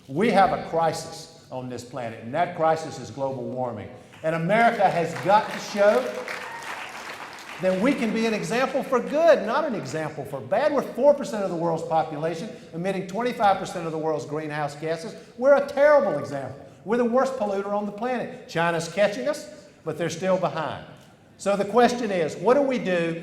We have a crisis on this planet, and that crisis is global warming. And America has got to show that we can be an example for good, not an example for bad. We're 4% of the world's population, emitting 25% of the world's greenhouse gases. We're a terrible example. We're the worst polluter on the planet. China's catching us, but they're still behind. So the question is, what do we do,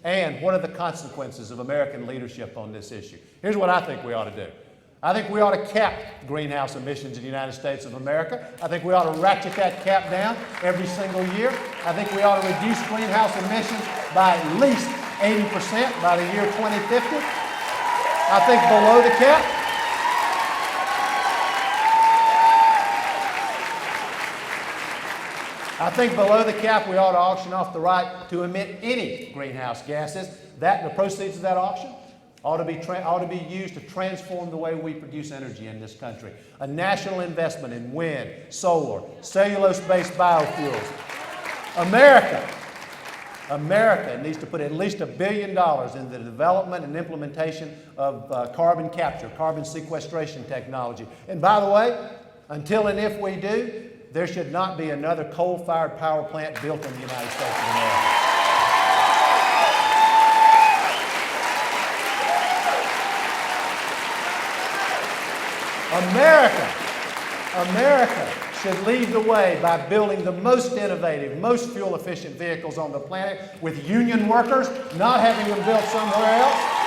and what are the consequences of American leadership on this issue? Here's what I think we ought to do. I think we ought to cap greenhouse emissions in the United States of America. I think we ought to ratchet that cap down every single year. I think we ought to reduce greenhouse emissions by at least 80% by the year 2050. I think below the cap, we ought to auction off the right to emit any greenhouse gases. That and the proceeds of that auction ought to be used to transform the way we produce energy in this country. A national investment in wind, solar, cellulose-based biofuels. America needs to put at least $1 billion in the development and implementation of carbon capture, carbon sequestration technology. And by the way, until and if we do, there should not be another coal-fired power plant built in the United States of America. America should lead the way by building the most innovative, most fuel-efficient vehicles on the planet with union workers, not having them built somewhere else.